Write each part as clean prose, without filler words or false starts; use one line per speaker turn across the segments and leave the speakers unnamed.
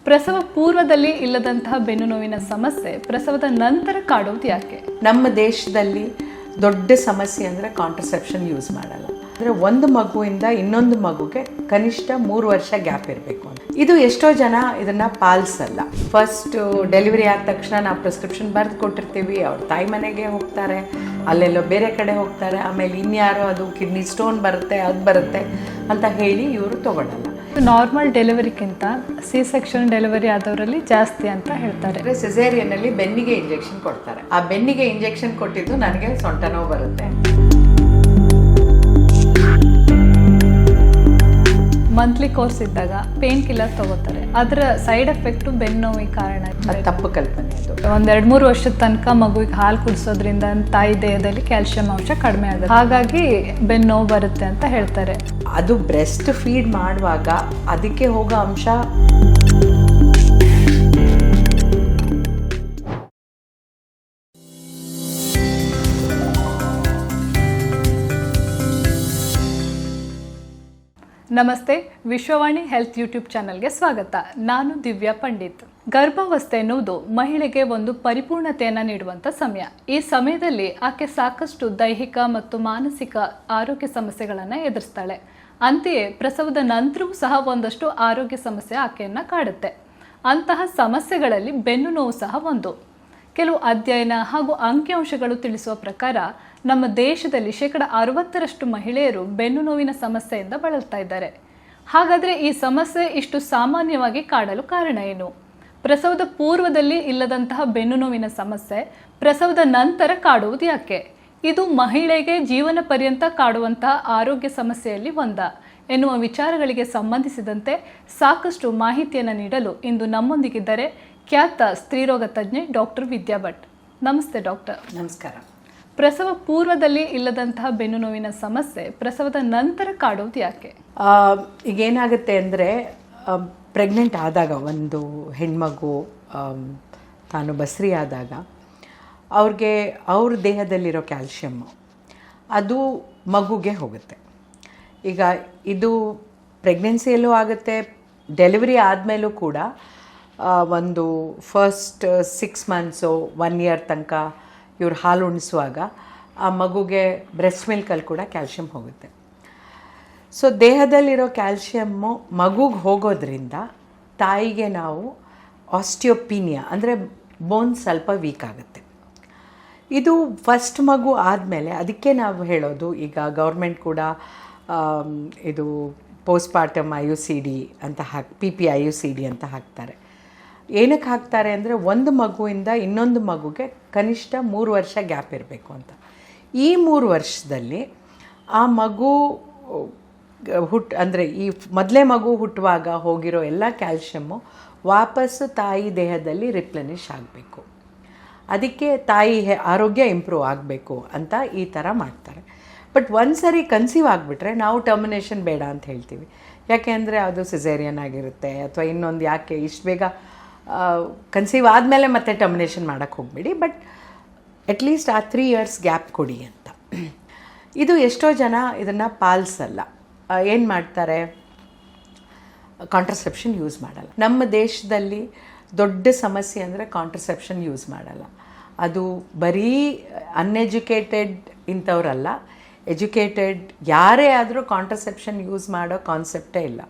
ಪ್ರಸವ ಪೂರ್ವದಲ್ಲಿ ಇಲ್ಲದಂತಹ ಬೆನ್ನು ನೋವಿನ ಸಮಸ್ಯೆ ಪ್ರಸವದ ನಂತರ ಕಾಡುವುದು ಯಾಕೆ?
ನಮ್ಮ ದೇಶದಲ್ಲಿ ದೊಡ್ಡ ಸಮಸ್ಯೆ ಅಂದರೆ ಕಾಂಟ್ರಸೆಪ್ಷನ್ ಯೂಸ್ ಮಾಡಲ್ಲ. ಅಂದರೆ ಒಂದು ಮಗುವಿಂದ ಇನ್ನೊಂದು ಮಗುಗೆ ಕನಿಷ್ಠ 3 ವರ್ಷ ಗ್ಯಾಪ್ ಇರಬೇಕು ಅಂತ. ಇದು ಎಷ್ಟೋ ಜನ ಇದನ್ನು ಪಾಲಿಸಲ್ಲ. ಫಸ್ಟ್ ಡೆಲಿವರಿ ಆದ ತಕ್ಷಣ ನಾವು ಪ್ರಿಸ್ಕ್ರಿಪ್ಷನ್ ಬರೆದು ಕೊಟ್ಟಿರ್ತೀವಿ, ಅವ್ರ ತಾಯಿ ಮನೆಗೆ ಹೋಗ್ತಾರೆ, ಅಲ್ಲೆಲ್ಲೋ ಬೇರೆ ಕಡೆ ಹೋಗ್ತಾರೆ, ಆಮೇಲೆ ಇನ್ಯಾರೋ ಅದು ಕಿಡ್ನಿ ಸ್ಟೋನ್ ಬರುತ್ತೆ, ಅದು ಬರುತ್ತೆ ಅಂತ ಹೇಳಿ ಇವರು ತೊಗೊಳ್ಳಲ್ಲ.
ನಾರ್ಮಲ್ ಡೆಲಿವರಿಗಿಂತ ಸಿ ಸೆಕ್ಷನ್ ಡೆಲಿವರಿ ಆದವರಲ್ಲಿ ಜಾಸ್ತಿ ಅಂತ ಹೇಳ್ತಾರೆ.
ಸಿಸೇರಿಯನ್ನಲ್ಲಿ ಬೆನ್ನಿಗೆ ಇಂಜೆಕ್ಷನ್ ಕೊಡ್ತಾರೆ. ಆ ಬೆನ್ನಿಗೆ ಇಂಜೆಕ್ಷನ್ ಕೊಟ್ಟಿದ್ದು ನನಗೆ ಸೊಂಟ ನೋವು ಬರುತ್ತೆ.
ಮಂತ್ಲಿ ಕೋರ್ಸ್ ಇದ್ದಾಗ ಪೇನ್ ಕಿಲ್ಲರ್ ತಗೋತಾರೆ, ಅದರ ಸೈಡ್ ಎಫೆಕ್ಟು ಬೆನ್ನು ನೋವಿಗೆ ಕಾರಣ.
ಅದು ತಪ್ಪು ಕಲ್ಪನೆ. ಅದು
1-2-3 ವರ್ಷದ ತನಕ ಮಗುವಿಗೆ ಹಾಲು ಕುಡಿಸೋದ್ರಿಂದ ತಾಯಿ ದೇಹದಲ್ಲಿ ಕ್ಯಾಲ್ಸಿಯಂ ಅಂಶ ಕಡಿಮೆ ಆಗುತ್ತೆ, ಹಾಗಾಗಿ ಬೆನ್ನು ನೋವು ಬರುತ್ತೆ ಅಂತ ಹೇಳ್ತಾರೆ.
ಅದು ಬ್ರೆಸ್ಟ್ ಫೀಡ್ ಮಾಡುವಾಗ ಅದಕ್ಕೆ ಹೋಗೋ ಅಂಶ
ನಮಸ್ತೆ, ವಿಶ್ವವಾಣಿ ಹೆಲ್ತ್ ಯೂಟ್ಯೂಬ್ ಚಾನಲ್ಗೆ ಸ್ವಾಗತ. ನಾನು ದಿವ್ಯಾ ಪಂಡಿತ್. ಗರ್ಭಾವಸ್ಥೆ ಎನ್ನುವುದು ಮಹಿಳೆಗೆ ಒಂದು ಪರಿಪೂರ್ಣತೆಯನ್ನು ನೀಡುವಂಥ ಸಮಯ. ಈ ಸಮಯದಲ್ಲಿ ಆಕೆ ಸಾಕಷ್ಟು ದೈಹಿಕ ಮತ್ತು ಮಾನಸಿಕ ಆರೋಗ್ಯ ಸಮಸ್ಯೆಗಳನ್ನು ಎದುರಿಸ್ತಾಳೆ. ಅಂತೆಯೇ ಪ್ರಸವದ ನಂತರವೂ ಸಹ ಒಂದಷ್ಟು ಆರೋಗ್ಯ ಸಮಸ್ಯೆ ಆಕೆಯನ್ನು ಕಾಡುತ್ತೆ. ಅಂತಹ ಸಮಸ್ಯೆಗಳಲ್ಲಿ ಬೆನ್ನು ನೋವು ಸಹ ಒಂದು. ಕೆಲವು ಅಧ್ಯಯನ ಹಾಗೂ ಅಂಕಿಅಂಶಗಳು ತಿಳಿಸುವ ಪ್ರಕಾರ ನಮ್ಮ ದೇಶದಲ್ಲಿ 60% ಮಹಿಳೆಯರು ಬೆನ್ನು ನೋವಿನ ಸಮಸ್ಯೆಯಿಂದ ಬಳಲ್ತಾ ಇದ್ದಾರೆ. ಹಾಗಾದರೆ ಈ ಸಮಸ್ಯೆ ಇಷ್ಟು ಸಾಮಾನ್ಯವಾಗಿ ಕಾಡಲು ಕಾರಣ ಏನು? ಪ್ರಸವದ ಪೂರ್ವದಲ್ಲಿ ಇಲ್ಲದಂತಹ ಬೆನ್ನು ನೋವಿನ ಸಮಸ್ಯೆ ಪ್ರಸವದ ನಂತರ ಕಾಡುವುದು ಯಾಕೆ? ಇದು ಮಹಿಳೆಗೆ ಜೀವನ ಪರ್ಯಂತ ಕಾಡುವಂತಹ ಆರೋಗ್ಯ ಸಮಸ್ಯೆಯಲ್ಲಿ ಒಂದ ಎನ್ನುವ ವಿಚಾರಗಳಿಗೆ ಸಂಬಂಧಿಸಿದಂತೆ ಸಾಕಷ್ಟು ಮಾಹಿತಿಯನ್ನು ನೀಡಲು ಇಂದು ನಮ್ಮೊಂದಿಗಿದ್ದಾರೆ ಖ್ಯಾತ ಸ್ತ್ರೀರೋಗ ತಜ್ಞೆ ಡಾಕ್ಟರ್ ವಿದ್ಯಾ ಭಟ್. ನಮಸ್ತೆ ಡಾಕ್ಟರ್.
ನಮಸ್ಕಾರ.
ಪ್ರಸವ ಪೂರ್ವದಲ್ಲಿ ಇಲ್ಲದಂತಹ ಬೆನ್ನು ನೋವಿನ ಸಮಸ್ಯೆ ಪ್ರಸವದ ನಂತರ ಕಾಡುವುದು ಯಾಕೆ?
ಈಗೇನಾಗುತ್ತೆ ಅಂದರೆ ಪ್ರೆಗ್ನೆಂಟ್ ಆದಾಗ ಒಂದು ಹೆಣ್ಮಗು ತಾನು ಬಸ್ರಿ ಆದಾಗ ಅವ್ರಿಗೆ ಅವ್ರ ದೇಹದಲ್ಲಿರೋ ಕ್ಯಾಲ್ಶಿಯಮ್ಮು ಅದು ಮಗುಗೆ ಹೋಗುತ್ತೆ. ಈಗ ಇದು ಪ್ರೆಗ್ನೆನ್ಸಿಯಲ್ಲೂ ಆಗುತ್ತೆ, ಡೆಲಿವರಿ ಆದಮೇಲೂ ಕೂಡ ಒಂದು ಫಸ್ಟ್ 6 ಮಂತ್ಸು 1 ಇಯರ್ ತನಕ ಇವ್ರು ಹಾಲು ಉಣಿಸುವಾಗ ಆ ಮಗುಗೆ ಬ್ರೆಸ್ಟ್ ಮಿಲ್ಕಲ್ಲಿ ಕೂಡ ಕ್ಯಾಲ್ಶಿಯಂ ಹೋಗುತ್ತೆ. ಸೊ ದೇಹದಲ್ಲಿರೋ ಕ್ಯಾಲ್ಶಿಯಮ್ಮು ಮಗುಗೆ ಹೋಗೋದ್ರಿಂದ ತಾಯಿಗೆ ನಾವು ಆಸ್ಟಿಯೋಪೀನಿಯಾ ಅಂದರೆ ಬೋನ್ ಸ್ವಲ್ಪ ವೀಕ್ ಆಗುತ್ತೆ. ಇದು ಫಸ್ಟ್ ಮಗು ಆದಮೇಲೆ ಅದಕ್ಕೆ ನಾವು ಹೇಳೋದು, ಈಗ ಗೌರ್ಮೆಂಟ್ ಕೂಡ ಇದು ಪೋಸ್ಟ್ಪಾರ್ಟಮ್ IUCD ಅಂತ PPIUCD ಅಂತ ಹಾಕ್ತಾರೆ. ಏನಕ್ಕೆ ಹಾಕ್ತಾರೆ ಅಂದರೆ ಒಂದು ಮಗುವಿಂದ ಇನ್ನೊಂದು ಮಗುಗೆ ಕನಿಷ್ಠ 3 ವರ್ಷ ಗ್ಯಾಪ್ ಇರಬೇಕು ಅಂತ. ಈ 3 ವರ್ಷದಲ್ಲಿ ಆ ಮಗು ಅಂದರೆ ಈ ಮೊದಲೇ ಮಗು ಹುಟ್ಟುವಾಗ ಹೋಗಿರೋ ಎಲ್ಲ ಕ್ಯಾಲ್ಶಿಯಮ್ಮು ವಾಪಸ್ಸು ತಾಯಿ ದೇಹದಲ್ಲಿ ರಿಪ್ಲೆನಿಷ್ ಆಗಬೇಕು. ಅದಕ್ಕೆ ತಾಯಿ ಆರೋಗ್ಯ ಇಂಪ್ರೂವ್ ಆಗಬೇಕು ಅಂತ ಈ ಥರ ಮಾಡ್ತಾರೆ. ಬಟ್ ಒಂದು ಸರಿ ಕನ್ಸೀವ್ ಆಗಿಬಿಟ್ರೆ ನಾವು ಟರ್ಮಿನೇಷನ್ ಬೇಡ ಅಂತ ಹೇಳ್ತೀವಿ. ಯಾಕೆ ಅಂದರೆ ಅದು ಸಿಸೇರಿಯನ್ ಆಗಿರುತ್ತೆ ಅಥವಾ ಇನ್ನೊಂದು, ಯಾಕೆ ಇಷ್ಟು ಬೇಗ ಕನ್ಸೀವ್ ಆದಮೇಲೆ ಮತ್ತೆ ಟರ್ಮಿನೇಷನ್ ಮಾಡೋಕ್ಕೆ ಹೋಗಬೇಡಿ, ಬಟ್ ಅಟ್ಲೀಸ್ಟ್ ಆ 3 ಇಯರ್ಸ್ ಗ್ಯಾಪ್ ಕೊಡಿ ಅಂತ. ಇದು ಎಷ್ಟೋ ಜನ ಇದನ್ನು ಪಾಲಿಸಲ್ಲ. ಏನು ಮಾಡ್ತಾರೆ, ಕಾಂಟ್ರಸೆಪ್ಷನ್ ಯೂಸ್ ಮಾಡಲ್ಲ. ನಮ್ಮ ದೇಶದಲ್ಲಿ ದೊಡ್ಡ ಸಮಸ್ಯೆ ಅಂದರೆ ಕಾಂಟ್ರಸೆಪ್ಷನ್ ಯೂಸ್ ಮಾಡಲ್ಲ. ಅದು ಬರೀ ಅನ್ಎಜುಕೇಟೆಡ್ ಇಂಥವ್ರಲ್ಲ, ಎಜುಕೇಟೆಡ್ ಯಾರೇ ಆದರೂ ಕಾಂಟ್ರಸೆಪ್ಷನ್ ಯೂಸ್ ಮಾಡೋ ಕಾನ್ಸೆಪ್ಟೇ ಇಲ್ಲ.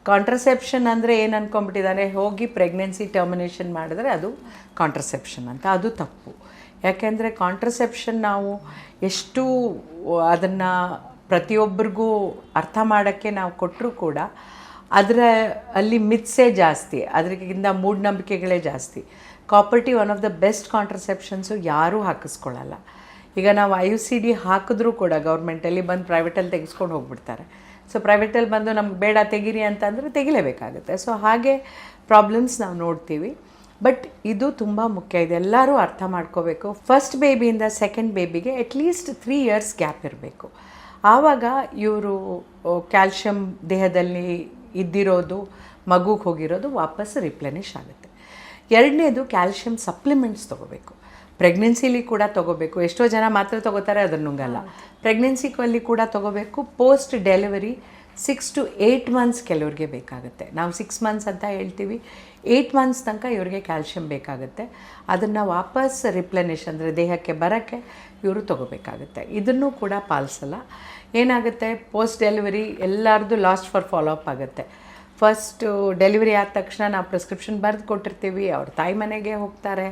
ಕಾಂಟ್ರಸೆಪ್ಷನ್ ಅಂದರೆ ಏನು ಅಂದ್ಕೊಂಡ್ಬಿಟ್ಟಿದ್ದಾರೆ, ಹೋಗಿ ಪ್ರೆಗ್ನೆನ್ಸಿ ಟರ್ಮಿನೇಷನ್ ಮಾಡಿದ್ರೆ ಅದು ಕಾಂಟ್ರಸೆಪ್ಷನ್ ಅಂತ. ಅದು ತಪ್ಪು. ಯಾಕೆಂದರೆ ಕಾಂಟ್ರಸೆಪ್ಷನ್ ನಾವು ಎಷ್ಟು ಅದನ್ನು ಪ್ರತಿಯೊಬ್ಬರಿಗೂ ಅರ್ಥ ಮಾಡೋಕ್ಕೆ ನಾವು ಕೊಟ್ಟರೂ ಕೂಡ ಅಲ್ಲಿ ಮಿತ್ಸೇ ಜಾಸ್ತಿ, ಅದಕ್ಕಿಂತ ಮೂಢನಂಬಿಕೆಗಳೇ ಜಾಸ್ತಿ. Copper T one of the best contraceptions ಯಾರೂ ಹಾಕಿಸ್ಕೊಳ್ಳಲ್ಲ. ಈಗ ನಾವು IUCD ಹಾಕಿದ್ರೂ ಕೂಡ ಗೌರ್ಮೆಂಟಲ್ಲಿ ಬಂದು ಪ್ರೈವೇಟಲ್ಲಿ ತೆಗೆಸ್ಕೊಂಡು ಹೋಗ್ಬಿಡ್ತಾರೆ. ಸೊ ಪ್ರೈವೇಟಲ್ಲಿ ಬಂದು ನಮ್ಗೆ ಬೇಡ ತೆಗೀರಿ ಅಂತಂದರೆ ತೆಗಿಲೇಬೇಕಾಗುತ್ತೆ. ಸೊ ಹಾಗೆ ಪ್ರಾಬ್ಲಮ್ಸ್ ನಾವು ನೋಡ್ತೀವಿ. ಬಟ್ ಇದು ತುಂಬ ಮುಖ್ಯ, ಇದೆಲ್ಲರೂ ಅರ್ಥ ಮಾಡ್ಕೋಬೇಕು. ಫಸ್ಟ್ ಬೇಬಿಯಿಂದ ಸೆಕೆಂಡ್ ಬೇಬಿಗೆ ಅಟ್ಲೀಸ್ಟ್ 3 ಇಯರ್ಸ್ ಗ್ಯಾಪ್ ಇರಬೇಕು. ಆವಾಗ ಇವರು ಕ್ಯಾಲ್ಶಿಯಂ ದೇಹದಲ್ಲಿ ಇದ್ದಿರೋದು ಮಗುಗೆ ಹೋಗಿರೋದು ವಾಪಸ್ ರಿಪ್ಲೆನಿಷ್ ಆಗುತ್ತೆ. ಎರಡನೇದು, ಕ್ಯಾಲ್ಶಿಯಂ ಸಪ್ಲಿಮೆಂಟ್ಸ್ ತೊಗೋಬೇಕು. ಪ್ರೆಗ್ನೆನ್ಸಿಲಿ ಕೂಡ ತೊಗೋಬೇಕು. ಎಷ್ಟೋ ಜನ ಮಾತ್ರ ತೊಗೋತಾರೆ, ಅದನ್ನು ನುಂಗಲ್ಲ. ಪ್ರೆಗ್ನೆನ್ಸಿಯಲ್ಲಿ ಕೂಡ ತೊಗೋಬೇಕು. ಪೋಸ್ಟ್ ಡೆಲಿವರಿ 6 to 8 ಮಂತ್ಸ್ ಕೆಲವ್ರಿಗೆ ಬೇಕಾಗುತ್ತೆ. ನಾವು 6 ಮಂತ್ಸ್ ಅಂತ ಹೇಳ್ತೀವಿ, 8 ಮಂತ್ಸ್ ತನಕ ಇವ್ರಿಗೆ ಕ್ಯಾಲ್ಶಿಯಂ ಬೇಕಾಗುತ್ತೆ. ಅದನ್ನು ವಾಪಸ್ ರಿಪ್ಲೆನಿಷ್ ಅಂದರೆ ದೇಹಕ್ಕೆ ಬರೋಕ್ಕೆ ಇವರು ತೊಗೋಬೇಕಾಗುತ್ತೆ. ಇದನ್ನು ಕೂಡ ಪಾಲಿಸಲ್ಲ. ಏನಾಗುತ್ತೆ, ಪೋಸ್ಟ್ ಡೆಲಿವರಿ ಎಲ್ಲರದ್ದು ಲಾಸ್ಟ್ ಫಾರ್ ಫಾಲೋಅಪ್ ಆಗುತ್ತೆ. ಫಸ್ಟು ಡೆಲಿವರಿ ಆದ ತಕ್ಷಣ ನಾವು ಪ್ರಿಸ್ಕ್ರಿಪ್ಷನ್ ಬರೆದು ಕೊಟ್ಟಿರ್ತೀವಿ, ಅವ್ರ ತಾಯಿ ಮನೆಗೆ ಹೋಗ್ತಾರೆ,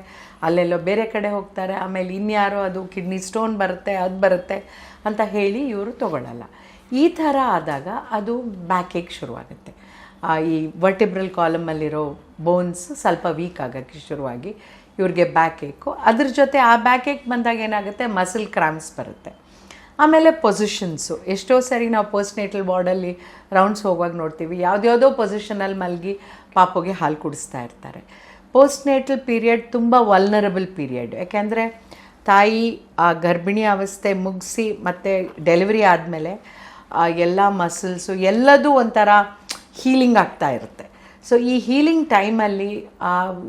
ಅಲ್ಲೆಲ್ಲೋ ಬೇರೆ ಕಡೆ ಹೋಗ್ತಾರೆ, ಆಮೇಲೆ ಇನ್ಯಾರೋ ಅದು ಕಿಡ್ನಿ ಸ್ಟೋನ್ ಬರುತ್ತೆ, ಅದು ಬರುತ್ತೆ ಅಂತ ಹೇಳಿ ಇವರು ತೊಗೊಳ್ಳಲ್ಲ. ಈ ಥರ ಆದಾಗ ಅದು ಬ್ಯಾಕ್ ಏಕ್ ಶುರುವಾಗುತ್ತೆ. ಈ ವರ್ಟಿಬ್ರಲ್ ಕಾಲಮಲ್ಲಿರೋ ಬೋನ್ಸ್ ಸ್ವಲ್ಪ ವೀಕ್ ಆಗೋಕ್ಕೆ ಶುರುವಾಗಿ ಇವ್ರಿಗೆ ಬ್ಯಾಕ್ ಏಕು. ಅದ್ರ ಜೊತೆ ಆ ಬ್ಯಾಕ್ ಏಕ್ ಬಂದಾಗ ಏನಾಗುತ್ತೆ, ಮಸಲ್ ಕ್ರಾಂಪ್ಸ್ ಬರುತ್ತೆ. ಆಮೇಲೆ ಪೊಸಿಷನ್ಸು, ಎಷ್ಟೋ ಸರಿ ನಾವು ಪೋಸ್ಟ್ನೇಟಲ್ ವಾರ್ಡಲ್ಲಿ ರೌಂಡ್ಸ್ ಹೋಗುವಾಗ ನೋಡ್ತೀವಿ, ಯಾವುದ್ಯಾವುದೋ ಪೊಸಿಷನಲ್ಲಿ ಮಲಗಿ ಪಾಪುಗೆ ಹಾಲು ಕುಡಿಸ್ತಾ ಇರ್ತಾರೆ. ಪೋಸ್ಟ್ನೇಟಲ್ ಪೀರಿಯಡ್ ತುಂಬ ವಲ್ನರಬಲ್ ಪೀರಿಯಡ್. ಯಾಕೆಂದರೆ ತಾಯಿ ಆ ಗರ್ಭಿಣಿ ಅವಸ್ಥೆ ಮುಗಿಸಿ ಮತ್ತು ಡೆಲಿವರಿ ಆದಮೇಲೆ ಎಲ್ಲ ಮಸಲ್ಸು ಎಲ್ಲದೂ ಒಂಥರ ಹೀಲಿಂಗ್ ಆಗ್ತಾ ಇರುತ್ತೆ. ಸೊ ಈ ಹೀಲಿಂಗ್ ಟೈಮಲ್ಲಿ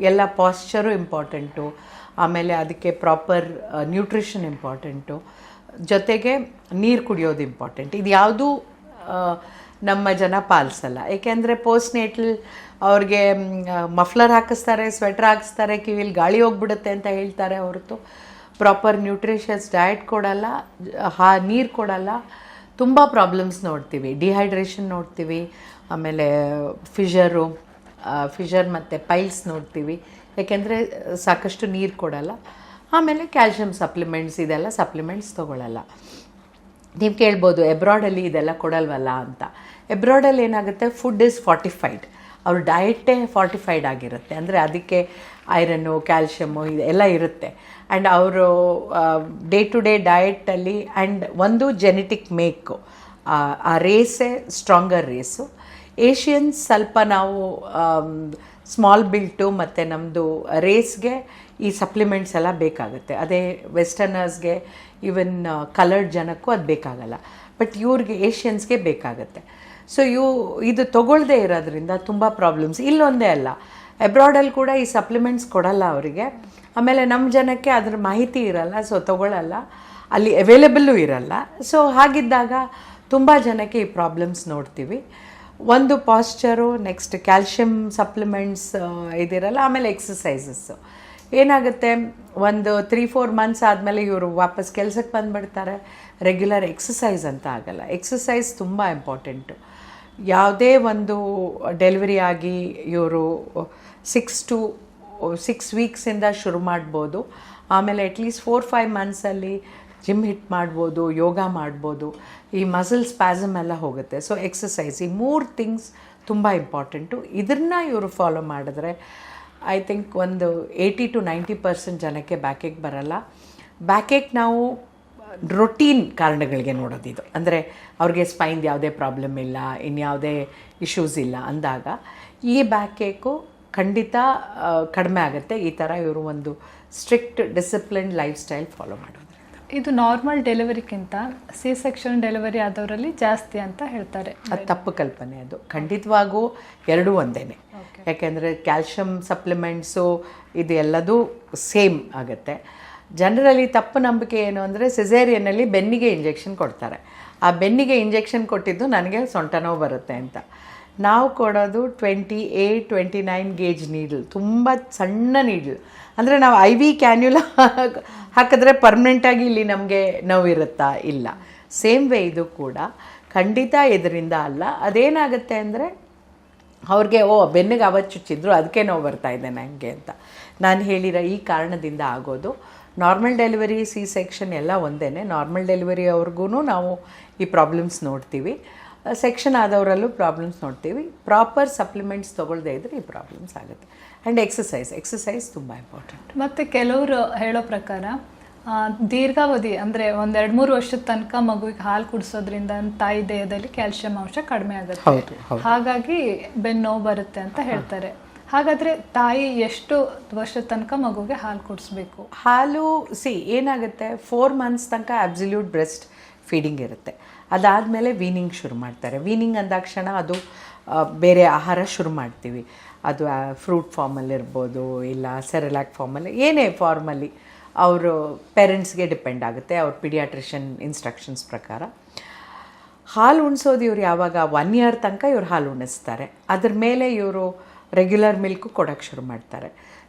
ಎಲ್ಲ ಪಾಶ್ಚರು ಇಂಪಾರ್ಟೆಂಟು, ಆಮೇಲೆ ಅದಕ್ಕೆ ಪ್ರಾಪರ್ ನ್ಯೂಟ್ರಿಷನ್ ಇಂಪಾರ್ಟೆಂಟು, ಜೊತೆಗೆ ನೀರು ಕುಡಿಯೋದು ಇಂಪಾರ್ಟೆಂಟ್. ಇದು ಯಾವುದೂ ನಮ್ಮ ಜನ ಪಾಲಿಸಲ್ಲ. ಏಕೆಂದರೆ ಪೋಸ್ಟ್ನೇಟಲ್ ಅವ್ರಿಗೆ ಮಫ್ಲರ್ ಹಾಕಿಸ್ತಾರೆ, ಸ್ವೆಟ್ರ್ ಹಾಕಿಸ್ತಾರೆ, ಕಿವಿಲಿ ಗಾಳಿ ಹೋಗ್ಬಿಡುತ್ತೆ ಅಂತ ಹೇಳ್ತಾರೆ ಹೊರತು ಪ್ರಾಪರ್ ನ್ಯೂಟ್ರಿಷಸ್ ಡಯಟ್ ಕೊಡಲ್ಲ, ನೀರು ಕೊಡಲ್ಲ. ತುಂಬ ಪ್ರಾಬ್ಲಮ್ಸ್ ನೋಡ್ತೀವಿ, ಡಿಹೈಡ್ರೇಷನ್ ನೋಡ್ತೀವಿ, ಆಮೇಲೆ ಫಿಷರ್ ಮತ್ತು ಪೈಲ್ಸ್ ನೋಡ್ತೀವಿ, ಏಕೆಂದರೆ ಸಾಕಷ್ಟು ನೀರು ಕೊಡಲ್ಲ. ಆಮೇಲೆ ಕ್ಯಾಲ್ಶಿಯಂ ಸಪ್ಲಿಮೆಂಟ್ಸ್, ಇದೆಲ್ಲ ಸಪ್ಲಿಮೆಂಟ್ಸ್ ತೊಗೊಳ್ಳಲ್ಲ. ನೀವು ಕೇಳ್ಬೋದು ಎಬ್ರಾಡಲ್ಲಿ ಇದೆಲ್ಲ ಕೊಡಲ್ವಲ್ಲ ಅಂತ. ಎಬ್ರಾಡಲ್ಲಿ ಏನಾಗುತ್ತೆ, ಫುಡ್ ಈಸ್ ಫಾರ್ಟಿಫೈಡ್, ಅವ್ರ ಡಯಟೇ ಫಾರ್ಟಿಫೈಡ್ ಆಗಿರುತ್ತೆ. ಅಂದರೆ ಅದಕ್ಕೆ ಐರನ್ನು, ಕ್ಯಾಲ್ಶಿಯಮ್ಮು ಇದೆಲ್ಲ ಇರುತ್ತೆ. ಆ್ಯಂಡ್ ಅವರು ಡೇ ಟು ಡೇ ಡಯಟಲ್ಲಿ ಆ್ಯಂಡ್ ಒಂದು ಜೆನೆಟಿಕ್ ಮೇಕು, ಆ ರೇಸೇ ಸ್ಟ್ರಾಂಗರ್ ರೇಸು. ಏಷ್ಯನ್ಸ್ ಸ್ವಲ್ಪ ನಾವು ಸ್ಮಾಲ್ ಬಿಲ್ಟು ಮತ್ತು ನಮ್ಮದು ರೇಸ್ಗೆ ಈ ಸಪ್ಲಿಮೆಂಟ್ಸ್ ಎಲ್ಲ ಬೇಕಾಗುತ್ತೆ. ಅದೇ ವೆಸ್ಟರ್ನರ್ಸ್ಗೆ, ಈವನ್ ಕಲರ್ಡ್ ಜನಕ್ಕೂ ಅದು ಬೇಕಾಗಲ್ಲ, ಬಟ್ ಇವ್ರಿಗೆ ಏಷ್ಯನ್ಸ್ಗೆ ಬೇಕಾಗುತ್ತೆ. ಸೊ ಇದು ತೊಗೊಳ್ಳದೇ ಇರೋದ್ರಿಂದ ತುಂಬ ಪ್ರಾಬ್ಲಮ್ಸ್. ಇಲ್ಲೊಂದೇ ಅಲ್ಲ, ಅಬ್ರಾಡಲ್ಲಿ ಕೂಡ ಈ ಸಪ್ಲಿಮೆಂಟ್ಸ್ ಕೊಡಲ್ಲ ಅವರಿಗೆ. ಆಮೇಲೆ ನಮ್ಮ ಜನಕ್ಕೆ ಅದ್ರ ಮಾಹಿತಿ ಇರಲ್ಲ, ಸೊ ತೊಗೊಳ್ಳಲ್ಲ, ಅಲ್ಲಿ ಅವೈಲೇಬಲ್ಲು ಇರಲ್ಲ. ಸೊ ಹಾಗಿದ್ದಾಗ ತುಂಬ ಜನಕ್ಕೆ ಈ ಪ್ರಾಬ್ಲಮ್ಸ್ ನೋಡ್ತೀವಿ. ಒಂದು ಪಾಶ್ಚರು, ನೆಕ್ಸ್ಟ್ ಕ್ಯಾಲ್ಶಿಯಂ ಸಪ್ಲಿಮೆಂಟ್ಸ್ ಇದಿರಲ್ಲ, ಆಮೇಲೆ ಎಕ್ಸಸೈಸಸ್ಸು. ಏನಾಗುತ್ತೆ, ಒಂದು 3-4 ಮಂತ್ಸ್ ಆದಮೇಲೆ ಇವರು ವಾಪಸ್ ಕೆಲಸಕ್ಕೆ ಬಂದುಬಿಡ್ತಾರೆ. ರೆಗ್ಯುಲರ್ ಎಕ್ಸಸೈಸ್ ಅಂತ ಆಗಲ್ಲ. ಎಕ್ಸಸೈಸ್ ತುಂಬ ಇಂಪಾರ್ಟೆಂಟು. ಯಾವುದೇ ಒಂದು ಡೆಲಿವರಿ ಆಗಿ ಇವರು 6 ವೀಕ್ಸಿಂದ ಶುರು ಮಾಡ್ಬೋದು. ಆಮೇಲೆ ಅಟ್ಲೀಸ್ಟ್ 4-5 ಮಂತ್ಸಲ್ಲಿ ಜಿಮ್ ಹಿಟ್ ಮಾಡ್ಬೋದು, ಯೋಗ ಮಾಡ್ಬೋದು, ಈ ಮಸಲ್ ಸ್ಪ್ಯಾಸಮ್ ಎಲ್ಲ ಹೋಗುತ್ತೆ. ಸೊ ಎಕ್ಸಸೈಸ್, ಈ 3 ಥಿಂಗ್ಸ್ ತುಂಬ ಇಂಪಾರ್ಟೆಂಟು. ಇದನ್ನು ಇವರು ಫಾಲೋ ಮಾಡಿದ್ರೆ ಐ ಥಿಂಕ್ ಒಂದು 80-90% ಜನಕ್ಕೆ ಬ್ಯಾಕೇಕ್ ಬರಲ್ಲ. ಬ್ಯಾಕೇಕ್ ನಾವು ರೊಟೀನ್ ಕಾರಣಗಳಿಗೆ ನೋಡೋದಿದು. ಅಂದರೆ ಅವ್ರಿಗೆ ಸ್ಪೈನ್ದು ಯಾವುದೇ ಪ್ರಾಬ್ಲಮ್ ಇಲ್ಲ, ಇನ್ಯಾವುದೇ ಇಶ್ಯೂಸ್ ಇಲ್ಲ ಅಂದಾಗ ಈ ಬ್ಯಾಕೇಕು ಖಂಡಿತ ಕಡಿಮೆ ಆಗುತ್ತೆ, ಈ ಥರ ಇವರು ಒಂದು strict disciplined life style follow ಮಾಡೋದ್ರಿಂದ.
ಇದು ನಾರ್ಮಲ್ ಡೆಲಿವರಿಗಿಂತ ಸೆಕ್ಷನ್ ಡೆಲಿವರಿ ಆದವರಲ್ಲಿ ಜಾಸ್ತಿ ಅಂತ ಹೇಳ್ತಾರೆ.
ಅದು ತಪ್ಪು ಕಲ್ಪನೆ. ಅದು ಖಂಡಿತವಾಗೂ ಎರಡೂ ಒಂದೇ. ಯಾಕೆಂದರೆ ಕ್ಯಾಲ್ಶಿಯಂ ಸಪ್ಲಿಮೆಂಟ್ಸು ಇದು ಎಲ್ಲದೂ ಸೇಮ್ ಆಗುತ್ತೆ. ಜನರಲ್ಲಿ ತಪ್ಪು ನಂಬಿಕೆ ಏನು ಅಂದರೆ, ಸಿಸೇರಿಯನ್ನಲ್ಲಿ ಬೆನ್ನಿಗೆ ಇಂಜೆಕ್ಷನ್ ಕೊಡ್ತಾರೆ. ಆ ಬೆನ್ನಿಗೆ ಇಂಜೆಕ್ಷನ್ ಕೊಟ್ಟಿದ್ದು ನನಗೆ ಸೊಂಟ ನೋವು ಬರುತ್ತೆ ಅಂತ. ನಾವು ಕೊಡೋದು 28-29 ಗೇಜ್ ನೀಡಲ್, ತುಂಬ ಸಣ್ಣ ನೀಡಲ್. ಅಂದರೆ ನಾವು IV ಕ್ಯಾನ್ಯುಲಾ ಹಾಕಿದ್ರೆ ಪರ್ಮನೆಂಟಾಗಿ ಇಲ್ಲಿ ನಮಗೆ ನೋವಿರುತ್ತಾ? ಇಲ್ಲ. ಸೇಮ್ ವೇ ಇದು ಕೂಡ ಖಂಡಿತ ಇದರಿಂದ ಅಲ್ಲ. ಅದೇನಾಗುತ್ತೆ ಅಂದರೆ ಅವ್ರಿಗೆ ಬೆನ್ನಿಗೆ ಅವತ್ತು ಚುಚ್ಚಿದ್ರು ಅದಕ್ಕೆ ನೋವು ಬರ್ತಾಯಿದೆ ನನಗೆ ಅಂತ ನಾನು ಹೇಳಿರೋ ಈ ಕಾರಣದಿಂದ ಆಗೋದು. ನಾರ್ಮಲ್ ಡೆಲಿವರಿ, ಸೆಕ್ಷನ್ ಎಲ್ಲ ಒಂದೇ. ನಾರ್ಮಲ್ ಡೆಲಿವರಿ ಅವ್ರಿಗೂ ನಾವು ಈ ಪ್ರಾಬ್ಲಮ್ಸ್ ನೋಡ್ತೀವಿ, ಸೆಕ್ಷನ್ ಆದವರಲ್ಲೂ ಪ್ರಾಬ್ಲಮ್ಸ್ ನೋಡ್ತೀವಿ. ಪ್ರಾಪರ್ ಸಪ್ಲಿಮೆಂಟ್ಸ್ ತೊಗೊಳ್ಳದೇ ಇದ್ದರೆ ಈ ಪ್ರಾಬ್ಲಮ್ಸ್ ಆಗುತ್ತೆ. ಆ್ಯಂಡ್ ಎಕ್ಸಸೈಸ್ ತುಂಬ ಇಂಪಾರ್ಟೆಂಟ್.
ಮತ್ತು ಕೆಲವರು ಹೇಳೋ ಪ್ರಕಾರ ದೀರ್ಘಾವಧಿ ಅಂದರೆ 1-2-3 ವರ್ಷದ ತನಕ ಮಗುವಿಗೆ ಹಾಲು ಕುಡಿಸೋದ್ರಿಂದ ತಾಯಿ ದೇಹದಲ್ಲಿ ಕ್ಯಾಲ್ಶಿಯಂ ಅಂಶ ಕಡಿಮೆ ಆಗುತ್ತೆ, ಹಾಗಾಗಿ ಬೆನ್ನು ನೋವು ಬರುತ್ತೆ ಅಂತ ಹೇಳ್ತಾರೆ. ಹಾಗಾದರೆ ತಾಯಿ ಎಷ್ಟು ವರ್ಷದ ತನಕ ಮಗುಗೆ ಹಾಲು ಕುಡಿಸ್ಬೇಕು?
ಹಾಲು ಏನಾಗುತ್ತೆ, 4 ಮಂತ್ಸ್ ತನಕ ಅಬ್ಸಲ್ಯೂಟ್ ಬ್ರೆಸ್ಟ್ ಫೀಡಿಂಗ್ ಇರುತ್ತೆ. ಅದಾದಮೇಲೆ ವೀನಿಂಗ್ ಶುರು ಮಾಡ್ತಾರೆ. ವೀನಿಂಗ್ ಅಂದಾಕ್ಷಣ ಅದು ಬೇರೆ ಆಹಾರ ಶುರು ಮಾಡ್ತೀವಿ. ಅದು ಫ್ರೂಟ್ ಫಾರ್ಮಲ್ಲಿ ಇರ್ಬೋದು, ಇಲ್ಲ ಸೆರೆಲಾಕ್ ಫಾರ್ಮಲ್ಲಿ, ಏನೇ ಫಾರ್ಮಲ್ಲಿ ಅವರು ಪೇರೆಂಟ್ಸ್ಗೆ ಡಿಪೆಂಡ್ ಆಗುತ್ತೆ, ಅವ್ರ ಪಿಡಿಯಾಟ್ರಿಷನ್ ಇನ್ಸ್ಟ್ರಕ್ಷನ್ಸ್ ಪ್ರಕಾರ. ಹಾಲು ಉಣಿಸೋದು ಇವ್ರು ಯಾವಾಗ 1 ಇಯರ್ ತನಕ ಇವ್ರು ಹಾಲು ಉಣಿಸ್ತಾರೆ. ಅದ್ರ ಮೇಲೆ ಇವರು ರೆಗ್ಯುಲರ್ ಮಿಲ್ಕು ಕೊಡೋಕ್ಕೆ ಶುರು ಮಾಡ್ತಾರೆ.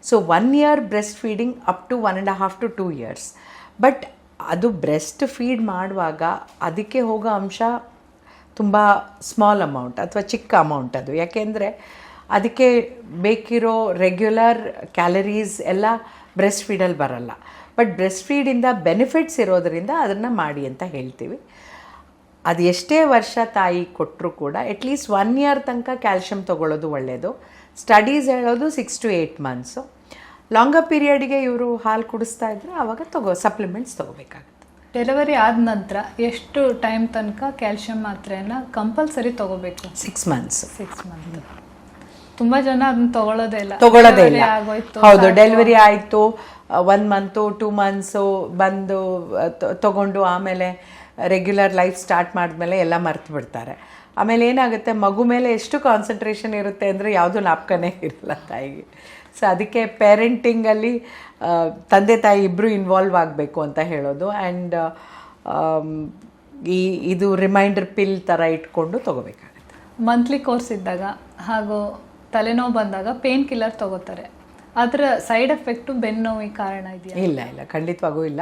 So 1 year breast feeding up to 1.5 to 2 years. But ಅದು ಬ್ರೆಸ್ಟ್ ಫೀಡ್ ಮಾಡುವಾಗ ಅದಕ್ಕೆ ಹೋಗೋ ಅಂಶ ತುಂಬ ಸ್ಮಾಲ್ ಅಮೌಂಟ್ ಅಥವಾ ಚಿಕ್ಕ ಅಮೌಂಟ್ ಅದು. ಯಾಕೆಂದರೆ ಅದಕ್ಕೆ ಬೇಕಿರೋ ರೆಗ್ಯುಲರ್ ಕ್ಯಾಲರೀಸ್ ಎಲ್ಲ ಬ್ರೆಸ್ಟ್ ಫೀಡಲ್ಲಿ ಬರಲ್ಲ. ಬಟ್ ಬ್ರೆಸ್ಟ್ ಫೀಡಿಂದ ಬೆನಿಫಿಟ್ಸ್ ಇರೋದರಿಂದ ಅದನ್ನು ಮಾಡಿ ಅಂತ ಹೇಳ್ತೀವಿ. ಅದು ಎಷ್ಟೇ ವರ್ಷ ತಾಯಿ ಕೊಟ್ಟರು ಕೂಡ ಅಟ್ಲೀಸ್ಟ್ 1 year ತನಕ ಕ್ಯಾಲ್ಶಿಯಂ ತೊಗೊಳ್ಳೋದು ಒಳ್ಳೆಯದು. ಸ್ಟಡೀಸ್ ಹೇಳೋದು 6 to 8 months. ಲಾಂಗರ್ ಪೀರಿಯಡಿಗೆ ಇವರು ಹಾಲು ಕುಡಿಸ್ತಾ ಇದ್ರೆ ಆವಾಗ ಸಪ್ಲಿಮೆಂಟ್ಸ್ ತೊಗೋಬೇಕಾಗುತ್ತೆ.
ಡೆಲಿವರಿ ಆದ ನಂತರ ಎಷ್ಟು ಟೈಮ್ ತನಕ ಕ್ಯಾಲ್ಶಿಯಂ ಮಾತ್ರೆಯನ್ನು ಕಂಪಲ್ಸರಿ ತೊಗೋಬೇಕು?
6 months.
6 months. ತುಂಬ ಜನ ಅದನ್ನ ತಗೊಳ್ಳೋದೇ ಇಲ್ಲ.
ಹೌದು, ಡೆಲಿವರಿ ಆಯಿತು 1 month 2 months ಬಂದು ತಗೊಂಡು ಆಮೇಲೆ ರೆಗ್ಯುಲರ್ ಲೈಫ್ ಸ್ಟಾರ್ಟ್ ಮಾಡಿದ್ಮೇಲೆ ಎಲ್ಲ ಮರ್ತು ಬಿಡ್ತಾರೆ. ಆಮೇಲೆ ಏನಾಗುತ್ತೆ, ಮಗು ಮೇಲೆ ಎಷ್ಟು ಕಾನ್ಸಂಟ್ರೇಷನ್ ಇರುತ್ತೆ ಅಂದರೆ ಯಾವುದೂ ಜ್ಞಾಪಕನೇ ಇರಲ್ಲ ತಾಯಿಗೆ. ಸೊ ಅದಕ್ಕೆ ಪೇರೆಂಟಿಂಗಲ್ಲಿ ತಂದೆ ತಾಯಿ ಇಬ್ಬರು ಇನ್ವಾಲ್ವ್ ಆಗಬೇಕು ಅಂತ ಹೇಳೋದು. ಆ್ಯಂಡ್ ಇದು ರಿಮೈಂಡರ್ ಪಿಲ್ ಥರ ಇಟ್ಕೊಂಡು ತೊಗೋಬೇಕಾಗುತ್ತೆ.
ಮಂತ್ಲಿ ಕೋರ್ಸ್ ಇದ್ದಾಗ ಹಾಗೂ ತಲೆನೋವು ಬಂದಾಗ ಪೇನ್ ಕಿಲ್ಲರ್ ತೊಗೋತಾರೆ. ಅದರ ಸೈಡ್ ಎಫೆಕ್ಟು ಬೆನ್ನೋವಿಗೆ ಕಾರಣ ಇದೆಯಾ?
ಇಲ್ಲ, ಖಂಡಿತವಾಗೂ ಇಲ್ಲ.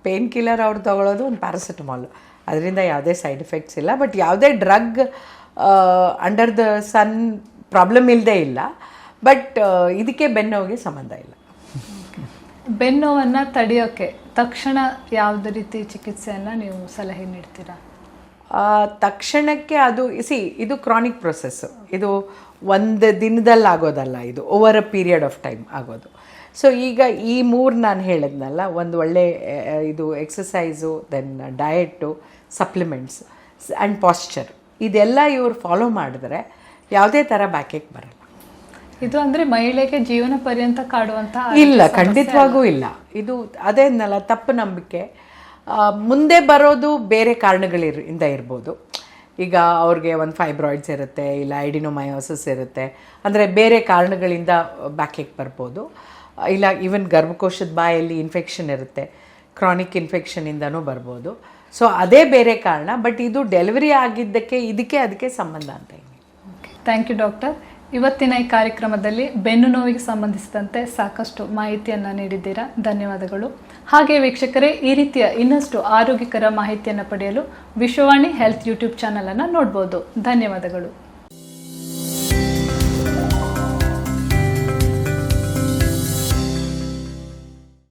ಪೇನ್ ಕಿಲ್ಲರ್ ಅವ್ರು ತೊಗೊಳ್ಳೋದು ಒಂದು ಪ್ಯಾರಾಸಿಟಮಾಲ್, ಅದರಿಂದ ಯಾವುದೇ ಸೈಡ್ ಎಫೆಕ್ಟ್ಸ್ ಇಲ್ಲ. ಬಟ್ ಯಾವುದೇ drug under the sun problem ಇಲ್ಲದೇ ಇಲ್ಲ. ಬಟ್ ಇದಕ್ಕೆ ಬೆನ್ನೋವಿಗೆ ಸಂಬಂಧ ಇಲ್ಲ.
ಬೆನ್ನೋವನ್ನು ತಡೆಯೋಕ್ಕೆ ತಕ್ಷಣ ಯಾವುದೇ ರೀತಿ ಚಿಕಿತ್ಸೆಯನ್ನು ನೀವು ಸಲಹೆ ನೀಡ್ತೀರಾ?
ತಕ್ಷಣಕ್ಕೆ ಇದು ಕ್ರಾನಿಕ್ ಪ್ರೊಸೆಸ್ಸು. ಇದು ಒಂದು ದಿನದಲ್ಲಿ ಆಗೋದಲ್ಲ, ಇದು over a period of time ಆಗೋದು. ಸೊ ಈಗ ಈ 3 ನಾನು ಹೇಳಿದ್ನಲ್ಲ, ಒಂದು ಒಳ್ಳೆ ಇದು exercise, then diet, supplements and posture, ಇದೆಲ್ಲ ಇವ್ರು ಫಾಲೋ ಮಾಡಿದ್ರೆ ಯಾವುದೇ ಥರ ಬ್ಯಾಕೇಕ್ ಬರಲ್ಲ.
ಇದು ಅಂದರೆ ಮಹಿಳೆಗೆ ಜೀವನ ಪರ್ಯಂತ ಕಾಡುವಂಥ
ಇಲ್ಲ, ಖಂಡಿತವಾಗೂ ಇಲ್ಲ. ಇದು ಅದೇನಲ್ಲ, ತಪ್ಪು ನಂಬಿಕೆ. ಮುಂದೆ ಬರೋದು ಬೇರೆ ಕಾರಣಗಳಿಂದ ಇರ್ಬೋದು. ಈಗ ಅವ್ರಿಗೆ ಒಂದು ಫೈಬ್ರಾಯ್ಡ್ಸ್ ಇರುತ್ತೆ, ಇಲ್ಲ ಐಡಿನೋಮಯೋಸಿಸ್ ಇರುತ್ತೆ, ಅಂದರೆ ಬೇರೆ ಕಾರಣಗಳಿಂದ ಬ್ಯಾಕೇಕ್ ಬರ್ಬೋದು. ಇಲ್ಲ ಈವನ್ ಗರ್ಭಕೋಶದ ಬಾಯಲ್ಲಿ ಇನ್ಫೆಕ್ಷನ್ ಇರುತ್ತೆ, ಕ್ರಾನಿಕ್ ಇನ್ಫೆಕ್ಷನಿಂದನೂ ಬರ್ಬೋದು. ಸೊ ಅದೇ ಬೇರೆ ಕಾರಣ. ಬಟ್ ಇದು ಡೆಲಿವರಿ ಆಗಿದ್ದಕ್ಕೆ ಅದಕ್ಕೆ ಸಂಬಂಧ ಅಂತ ಏನಿಲ್ಲ.
Thank you doctor. ಇವತ್ತಿನ ಈ ಕಾರ್ಯಕ್ರಮದಲ್ಲಿ ಬೆನ್ನು ನೋವಿಗೆ ಸಂಬಂಧಿಸಿದಂತೆ ಸಾಕಷ್ಟು ಮಾಹಿತಿಯನ್ನು ನೀಡಿದ್ದೀರಾ, ಧನ್ಯವಾದಗಳು. ಹಾಗೆ ವೀಕ್ಷಕರೇ, ಈ ರೀತಿಯ ಇನ್ನಷ್ಟು ಆರೋಗ್ಯಕರ ಮಾಹಿತಿಯನ್ನು ಪಡೆಯಲು ವಿಶ್ವವಾಣಿ ಹೆಲ್ತ್ ಯೂಟ್ಯೂಬ್ ಚಾನಲನ್ನು ನೋಡ್ಬೋದು. ಧನ್ಯವಾದಗಳು.